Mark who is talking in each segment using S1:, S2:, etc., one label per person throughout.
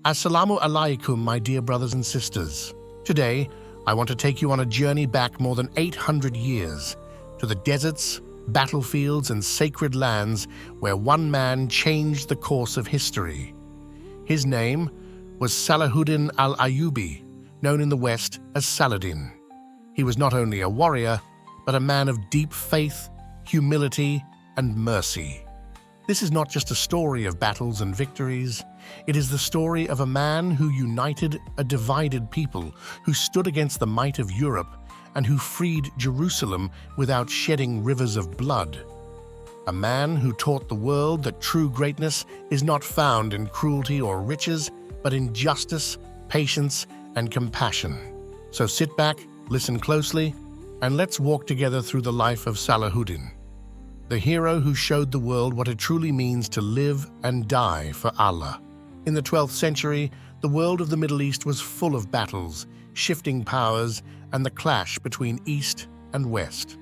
S1: Assalamu alaikum, my dear brothers and sisters. Today, I want to take you on a journey back more than 800 years to the deserts, battlefields, and sacred lands where one man changed the course of history. His name was Salahuddin al-Ayyubi, known in the West as Saladin. He was not only a warrior, but a man of deep faith, humility, and mercy. This is not just a story of battles and victories. It is the story of a man who united a divided people, who stood against the might of Europe, and who freed Jerusalem without shedding rivers of blood. A man who taught the world that true greatness is not found in cruelty or riches, but in justice, patience, and compassion. So sit back, listen closely, and let's walk together through the life of Salahuddin, the hero who showed the world what it truly means to live and die for Allah. In the 12th century, the world of the Middle East was full of battles, shifting powers, and the clash between East and West.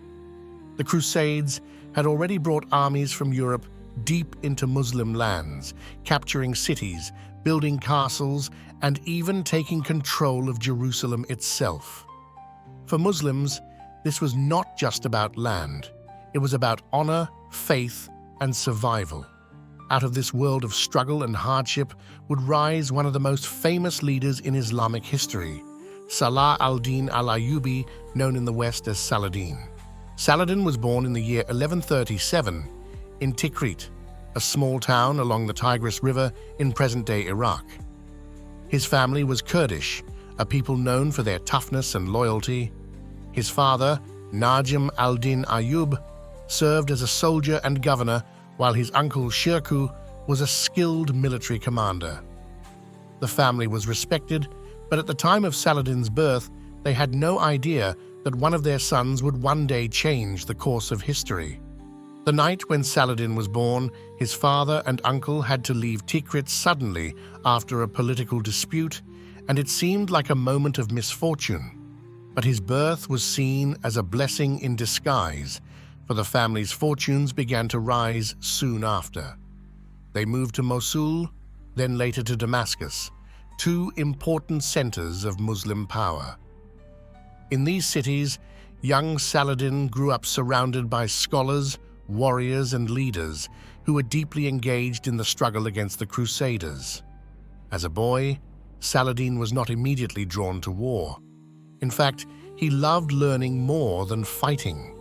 S1: The Crusades had already brought armies from Europe deep into Muslim lands, capturing cities, building castles, and even taking control of Jerusalem itself. For Muslims, this was not just about land. It was about honor, faith, and survival. Out of this world of struggle and hardship would rise one of the most famous leaders in Islamic history, Salahuddin al-Ayyubi, known in the West as Saladin. Saladin was born in the year 1137 in Tikrit, a small town along the Tigris River in present-day Iraq. His family was Kurdish, a people known for their toughness and loyalty. His father, Najm al-Din Ayyub, served as a soldier and governor, while his uncle Shirkuh was a skilled military commander. The family was respected, but at the time of Saladin's birth, they had no idea that one of their sons would one day change the course of history. The night when Saladin was born, his father and uncle had to leave Tikrit suddenly after a political dispute, and it seemed like a moment of misfortune. But his birth was seen as a blessing in disguise, for the family's fortunes began to rise soon after. They moved to Mosul, then later to Damascus, two important centers of Muslim power. In these cities, young Saladin grew up surrounded by scholars, warriors, and leaders who were deeply engaged in the struggle against the Crusaders. As a boy, Saladin was not immediately drawn to war. In fact, he loved learning more than fighting.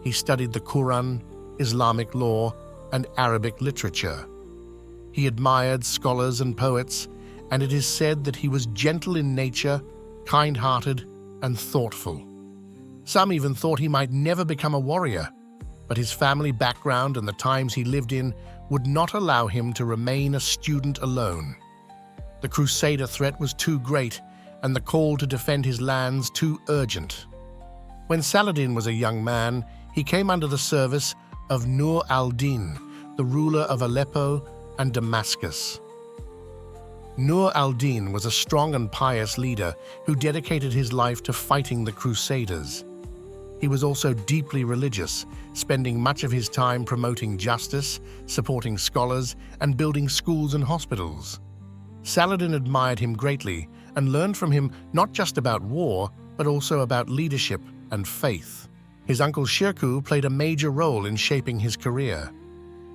S1: He studied the Quran, Islamic law, and Arabic literature. He admired scholars and poets, and it is said that he was gentle in nature, kind-hearted, and thoughtful. Some even thought he might never become a warrior, but his family background and the times he lived in would not allow him to remain a student alone. The Crusader threat was too great, and the call to defend his lands too urgent. When Saladin was a young man, he came under the service of Nur al-Din, the ruler of Aleppo and Damascus. Nur al-Din was a strong and pious leader who dedicated his life to fighting the Crusaders. He was also deeply religious, spending much of his time promoting justice, supporting scholars, and building schools and hospitals. Saladin admired him greatly and learned from him not just about war, but also about leadership and faith. His uncle Shirkuh played a major role in shaping his career.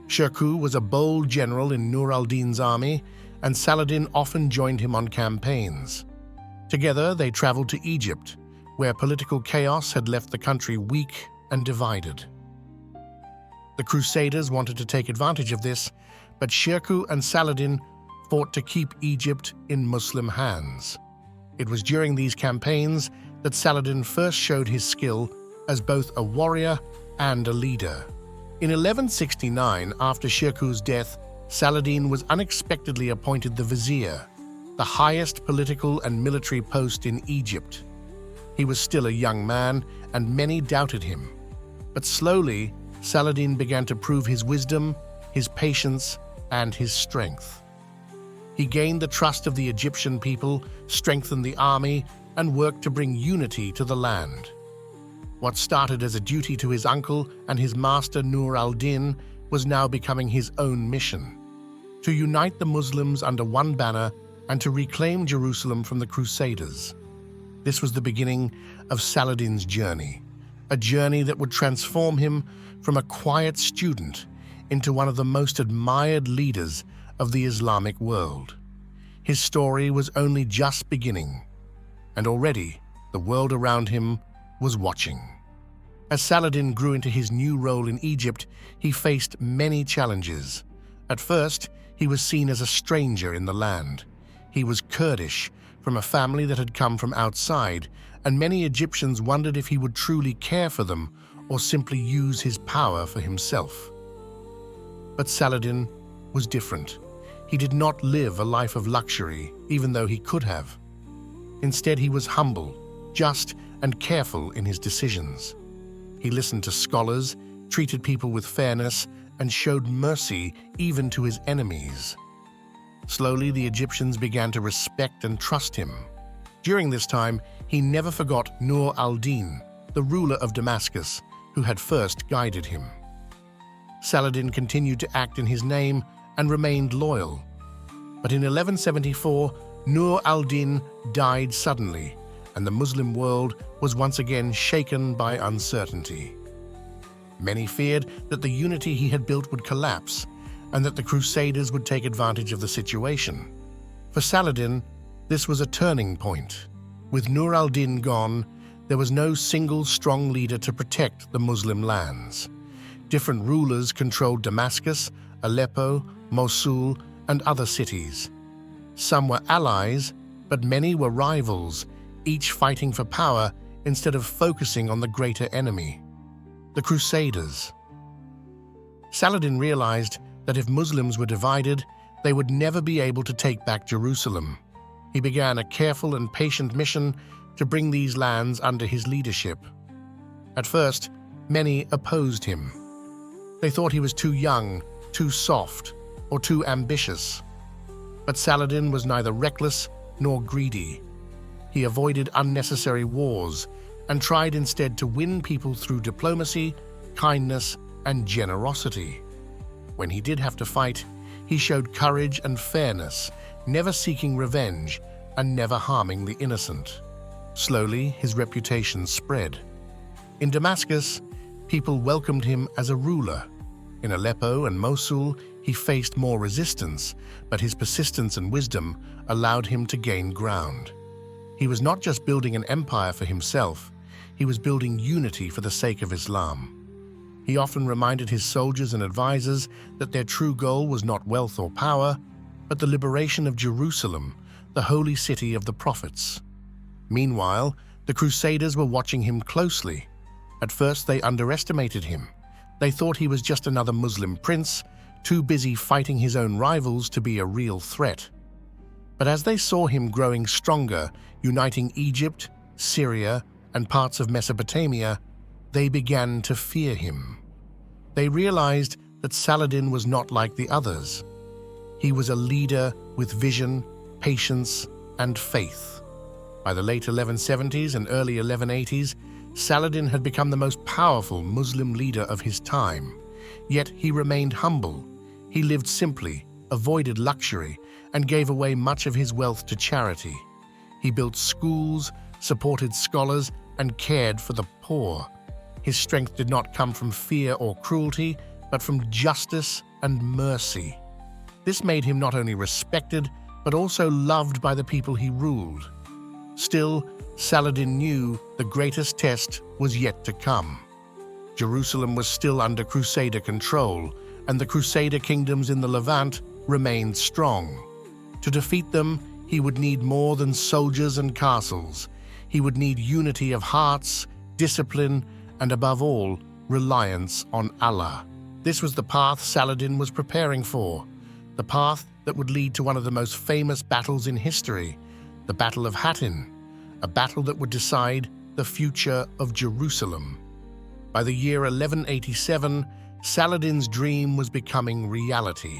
S1: Shirkuh was a bold general in Nur al-Din's army, and Saladin often joined him on campaigns. Together, they traveled to Egypt, where political chaos had left the country weak and divided. The Crusaders wanted to take advantage of this, but Shirkuh and Saladin fought to keep Egypt in Muslim hands. It was during these campaigns that Saladin first showed his skill as both a warrior and a leader. In 1169, after Shirkuh's death, Saladin was unexpectedly appointed the vizier, the highest political and military post in Egypt. He was still a young man, and many doubted him. But slowly, Saladin began to prove his wisdom, his patience, and his strength. He gained the trust of the Egyptian people, strengthened the army, and worked to bring unity to the land. What started as a duty to his uncle and his master Nur al-Din was now becoming his own mission: to unite the Muslims under one banner and to reclaim Jerusalem from the Crusaders. This was the beginning of Saladin's journey, a journey that would transform him from a quiet student into one of the most admired leaders of the Islamic world. His story was only just beginning, and already the world around him was watching. As Saladin grew into his new role in Egypt, he faced many challenges. At first, he was seen as a stranger in the land. He was Kurdish, from a family that had come from outside, and many Egyptians wondered if he would truly care for them or simply use his power for himself. But Saladin was different. He did not live a life of luxury, even though he could have. Instead, he was humble, just, and careful in his decisions. He listened to scholars, treated people with fairness, and showed mercy even to his enemies. Slowly, the Egyptians began to respect and trust him. During this time, he never forgot Nur al-Din, the ruler of Damascus, who had first guided him. Saladin continued to act in his name and remained loyal. But in 1174, Nur al-Din died suddenly, and the Muslim world was once again shaken by uncertainty. Many feared that the unity he had built would collapse, and that the Crusaders would take advantage of the situation. For Saladin, this was a turning point. With Nur al-Din gone, there was no single strong leader to protect the Muslim lands. Different rulers controlled Damascus, Aleppo, Mosul, and other cities. Some were allies, but many were rivals, each fighting for power instead of focusing on the greater enemy, the Crusaders. Saladin realized that if Muslims were divided, they would never be able to take back Jerusalem. He began a careful and patient mission to bring these lands under his leadership. At first, many opposed him. They thought he was too young, too soft, or too ambitious. But Saladin was neither reckless nor greedy. He avoided unnecessary wars and tried instead to win people through diplomacy, kindness, and generosity. When he did have to fight, he showed courage and fairness, never seeking revenge and never harming the innocent. Slowly, his reputation spread. In Damascus, people welcomed him as a ruler. In Aleppo and Mosul, he faced more resistance, but his persistence and wisdom allowed him to gain ground. He was not just building an empire for himself, he was building unity for the sake of Islam. He often reminded his soldiers and advisors that their true goal was not wealth or power, but the liberation of Jerusalem, the holy city of the prophets. Meanwhile, the Crusaders were watching him closely. At first, they underestimated him. They thought he was just another Muslim prince, too busy fighting his own rivals to be a real threat. But as they saw him growing stronger, uniting Egypt, Syria, and parts of Mesopotamia, they began to fear him. They realized that Saladin was not like the others. He was a leader with vision, patience, and faith. By the late 1170s and early 1180s, Saladin had become the most powerful Muslim leader of his time. Yet he remained humble. He lived simply, avoided luxury, and gave away much of his wealth to charity. He built schools, supported scholars, and cared for the poor. His strength did not come from fear or cruelty, but from justice and mercy. This made him not only respected, but also loved by the people he ruled. Still, Saladin knew the greatest test was yet to come. Jerusalem was still under Crusader control, and the Crusader kingdoms in the Levant remained strong. To defeat them, he would need more than soldiers and castles. He would need unity of hearts, discipline, and above all, reliance on Allah. This was the path Saladin was preparing for, the path that would lead to one of the most famous battles in history, the Battle of Hattin, a battle that would decide the future of Jerusalem. By the year 1187, Saladin's dream was becoming reality.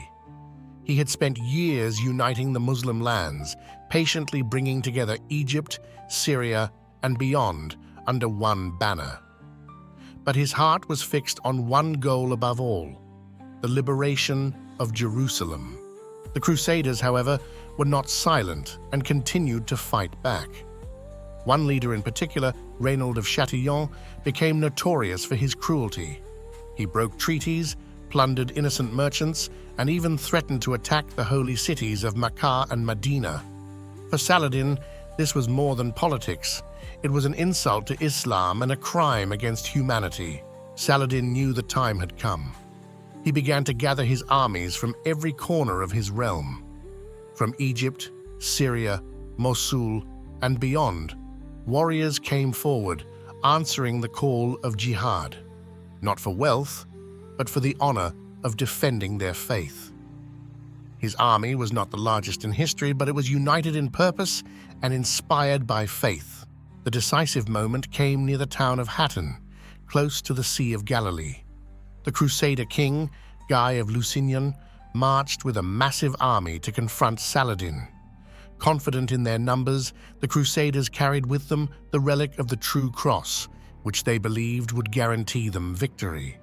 S1: He had spent years uniting the Muslim lands, patiently bringing together Egypt, Syria, and beyond under one banner. But his heart was fixed on one goal above all, the liberation of Jerusalem. The Crusaders, however, were not silent and continued to fight back. One leader in particular, Reynold of Chatillon, became notorious for his cruelty. He broke treaties, plundered innocent merchants, and even threatened to attack the holy cities of Mecca and Medina. For Saladin, this was more than politics. It was an insult to Islam and a crime against humanity. Saladin knew the time had come. He began to gather his armies from every corner of his realm. From Egypt, Syria, Mosul, and beyond, warriors came forward, answering the call of jihad, not for wealth, but for the honor of defending their faith. His army was not the largest in history, but it was united in purpose and inspired by faith. The decisive moment came near the town of Hattin, close to the Sea of Galilee. The Crusader king, Guy of Lusignan, marched with a massive army to confront Saladin. Confident in their numbers, the Crusaders carried with them the relic of the true cross, which they believed would guarantee them victory.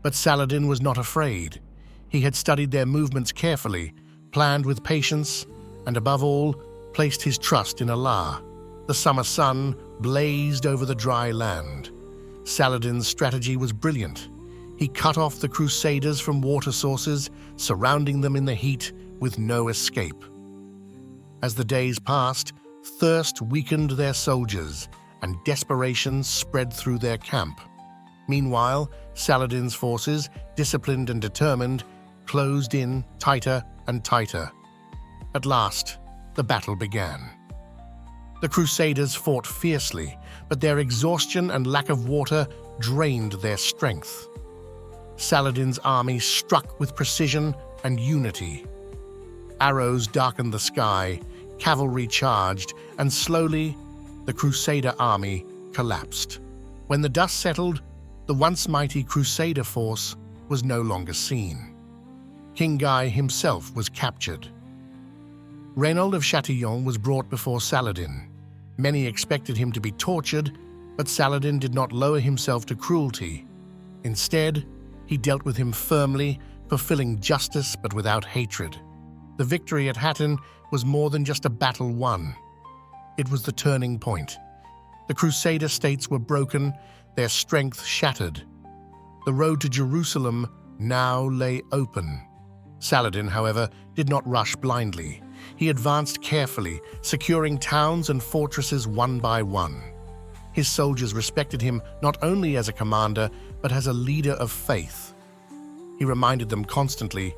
S1: But Saladin was not afraid. He had studied their movements carefully, planned with patience, and above all, placed his trust in Allah. The summer sun blazed over the dry land. Saladin's strategy was brilliant. He cut off the Crusaders from water sources, surrounding them in the heat with no escape. As the days passed, thirst weakened their soldiers, and desperation spread through their camp. Meanwhile, Saladin's forces, disciplined and determined, closed in tighter and tighter. At last, the battle began. The Crusaders fought fiercely, but their exhaustion and lack of water drained their strength. Saladin's army struck with precision and unity. Arrows darkened the sky, cavalry charged, and slowly the Crusader army collapsed. When the dust settled, the once mighty Crusader force was no longer seen. King Guy himself was captured. Reynold of Chatillon was brought before Saladin. Many expected him to be tortured, but Saladin did not lower himself to cruelty. Instead, he dealt with him firmly, fulfilling justice but without hatred. The victory at Hattin was more than just a battle won. It was the turning point. The Crusader states were broken, their strength shattered. The road to Jerusalem now lay open. Saladin, however, did not rush blindly. He advanced carefully, securing towns and fortresses one by one. His soldiers respected him not only as a commander, but as a leader of faith. He reminded them constantly,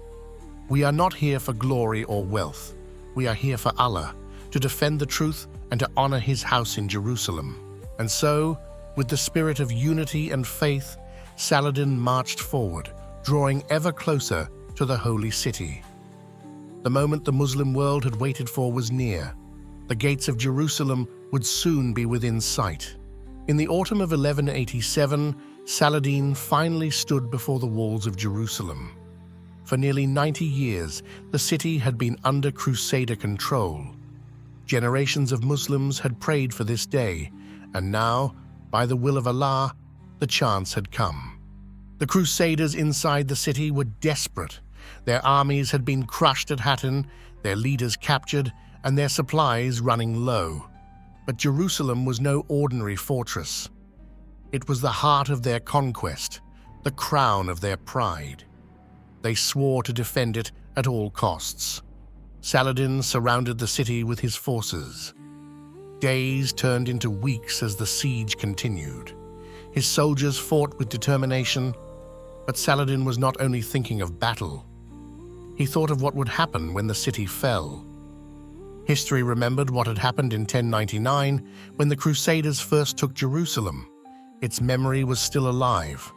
S1: "We are not here for glory or wealth. We are here for Allah, to defend the truth and to honor His house in Jerusalem." And so, with the spirit of unity and faith, Saladin marched forward, drawing ever closer to the holy city. The moment the Muslim world had waited for was near. The gates of Jerusalem would soon be within sight. In the autumn of 1187, Saladin finally stood before the walls of Jerusalem. For nearly 90 years, the city had been under Crusader control. Generations of Muslims had prayed for this day, and now, by the will of Allah, the chance had come. The Crusaders inside the city were desperate. Their armies had been crushed at Hattin, their leaders captured, and their supplies running low. But Jerusalem was no ordinary fortress. It was the heart of their conquest, the crown of their pride. They swore to defend it at all costs. Saladin surrounded the city with his forces. Days turned into weeks as the siege continued. His soldiers fought with determination, but Saladin was not only thinking of battle. He thought of what would happen when the city fell. History remembered what had happened in 1099 when the Crusaders first took Jerusalem. Its memory was still alive.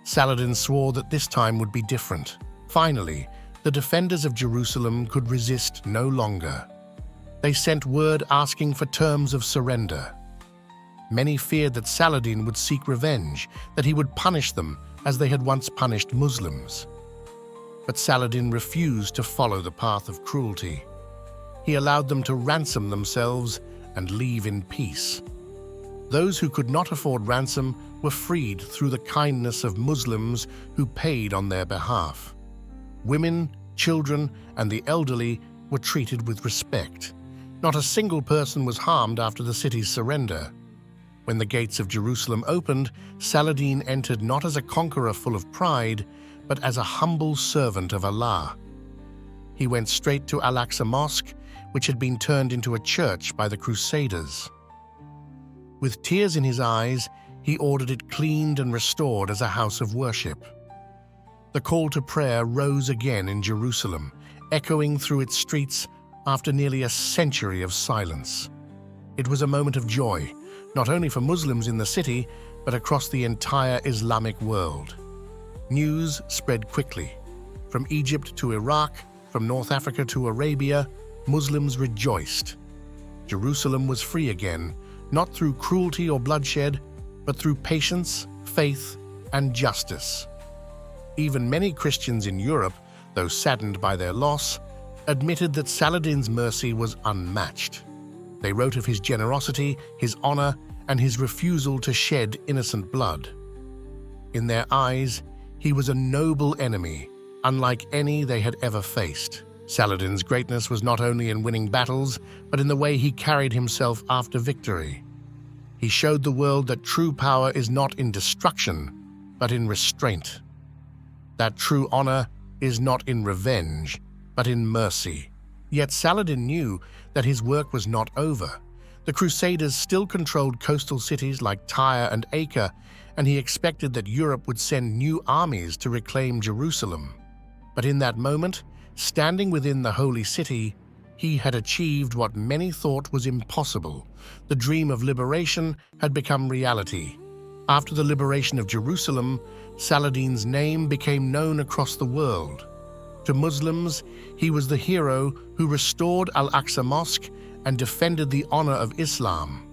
S1: Saladin swore that this time would be different. Finally, the defenders of Jerusalem could resist no longer. They sent word asking for terms of surrender. Many feared that Saladin would seek revenge, that he would punish them as they had once punished Muslims. But Saladin refused to follow the path of cruelty. He allowed them to ransom themselves and leave in peace. Those who could not afford ransom were freed through the kindness of Muslims who paid on their behalf. Women, children, and the elderly were treated with respect. Not a single person was harmed after the city's surrender. When the gates of Jerusalem opened, Saladin entered not as a conqueror full of pride, but as a humble servant of Allah. He went straight to Al-Aqsa Mosque, which had been turned into a church by the Crusaders. With tears in his eyes, he ordered it cleaned and restored as a house of worship. The call to prayer rose again in Jerusalem, echoing through its streets after nearly a century of silence. It was a moment of joy, not only for Muslims in the city, but across the entire Islamic world. News spread quickly. From Egypt to Iraq, from North Africa to Arabia, Muslims rejoiced. Jerusalem was free again, not through cruelty or bloodshed, but through patience, faith, and justice. Even many Christians in Europe, though saddened by their loss, admitted that Saladin's mercy was unmatched. They wrote of his generosity, his honor, and his refusal to shed innocent blood. In their eyes, he was a noble enemy, unlike any they had ever faced. Saladin's greatness was not only in winning battles, but in the way he carried himself after victory. He showed the world that true power is not in destruction, but in restraint. That true honor is not in revenge, but in mercy. Yet Saladin knew that his work was not over. The Crusaders still controlled coastal cities like Tyre and Acre, and he expected that Europe would send new armies to reclaim Jerusalem. But in that moment, standing within the holy city, he had achieved what many thought was impossible. The dream of liberation had become reality. After the liberation of Jerusalem, Saladin's name became known across the world. To Muslims, he was the hero who restored Al-Aqsa Mosque and defended the honor of Islam.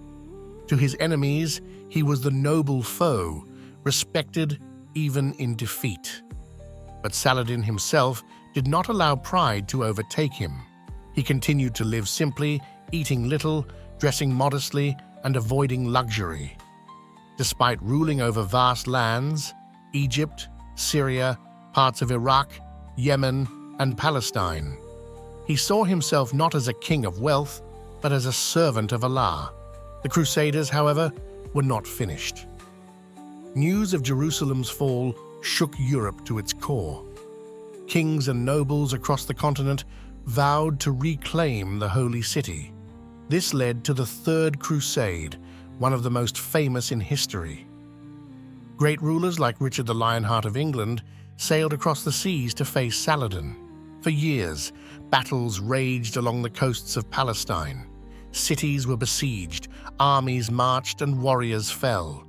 S1: To his enemies, he was the noble foe, respected even in defeat. But Saladin himself did not allow pride to overtake him. He continued to live simply, eating little, dressing modestly, and avoiding luxury. Despite ruling over vast lands, Egypt, Syria, parts of Iraq, Yemen, and Palestine, he saw himself not as a king of wealth, but as a servant of Allah. The Crusaders, however, were not finished. News of Jerusalem's fall shook Europe to its core. Kings and nobles across the continent vowed to reclaim the holy city. This led to the Third Crusade, one of the most famous in history. Great rulers like Richard the Lionheart of England sailed across the seas to face Saladin. For years, battles raged along the coasts of Palestine. Cities were besieged, armies marched, and warriors fell.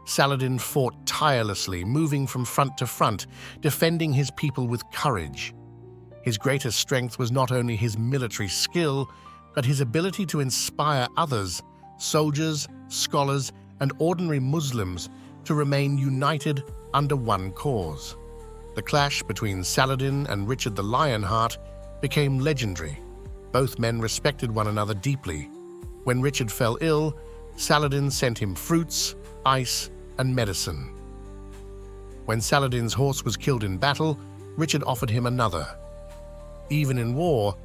S1: Saladin fought tirelessly, moving from front to front, defending his people with courage. His greatest strength was not only his military skill, but his ability to inspire others, soldiers, scholars, and ordinary Muslims, to remain united under one cause. The clash between Saladin and Richard the Lionheart became legendary. Both men respected one another deeply. When Richard fell ill, Saladin sent him fruits, ice, and medicine. When Saladin's horse was killed in battle, Richard offered him another. Even in war,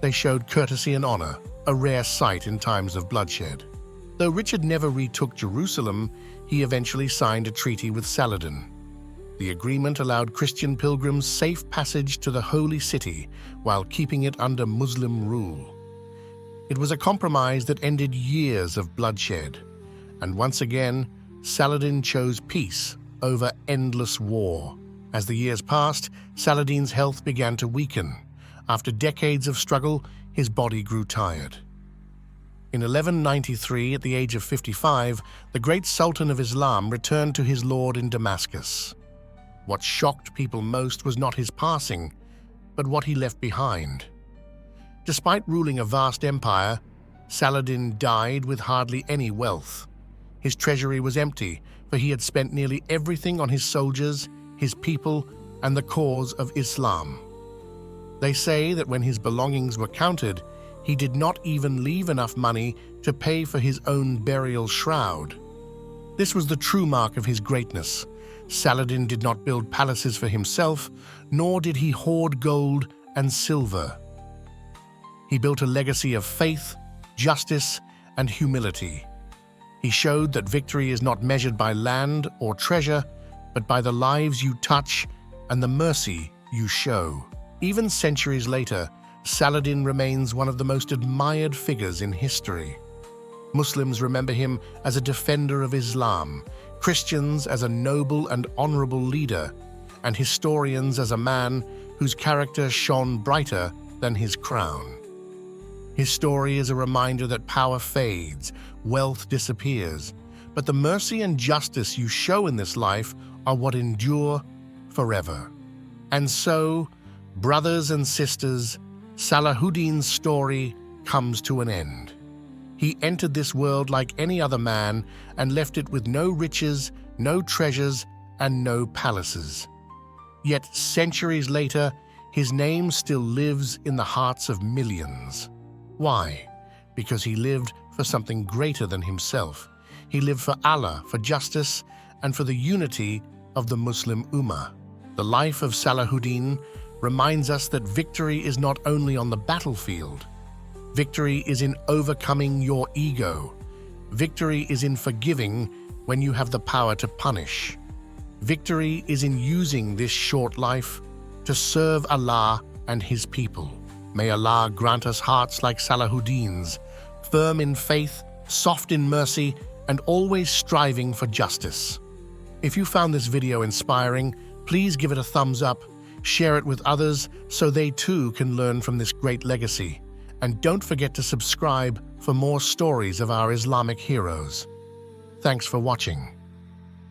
S1: they showed courtesy and honor, a rare sight in times of bloodshed. Though Richard never retook Jerusalem, he eventually signed a treaty with Saladin. The agreement allowed Christian pilgrims safe passage to the holy city while keeping it under Muslim rule. It was a compromise that ended years of bloodshed, and once again, Saladin chose peace over endless war. As the years passed, Saladin's health began to weaken. After decades of struggle, his body grew tired. In 1193, at the age of 55, the great Sultan of Islam returned to his lord in Damascus. What shocked people most was not his passing, but what he left behind. Despite ruling a vast empire, Saladin died with hardly any wealth. His treasury was empty, for he had spent nearly everything on his soldiers, his people, and the cause of Islam. They say that when his belongings were counted, he did not even leave enough money to pay for his own burial shroud. This was the true mark of his greatness. Saladin did not build palaces for himself, nor did he hoard gold and silver. He built a legacy of faith, justice, and humility. He showed that victory is not measured by land or treasure, but by the lives you touch and the mercy you show. Even centuries later, Saladin remains one of the most admired figures in history. Muslims remember him as a defender of Islam, Christians as a noble and honorable leader, and historians as a man whose character shone brighter than his crown. His story is a reminder that power fades, wealth disappears, but the mercy and justice you show in this life are what endure forever. And so, brothers and sisters, Salahuddin's story comes to an end. He entered this world like any other man and left it with no riches, no treasures, and no palaces. Yet centuries later, his name still lives in the hearts of millions. Why? Because he lived for something greater than himself. He lived for Allah, for justice, and for the unity of the Muslim Ummah. The life of Salahuddin reminds us that victory is not only on the battlefield. Victory is in overcoming your ego. Victory is in forgiving when you have the power to punish. Victory is in using this short life to serve Allah and His people. May Allah grant us hearts like Salahuddin's, firm in faith, soft in mercy, and always striving for justice. If you found this video inspiring, please give it a thumbs up, share it with others so they too can learn from this great legacy. And don't forget to subscribe for more stories of our Islamic heroes. Thanks for watching.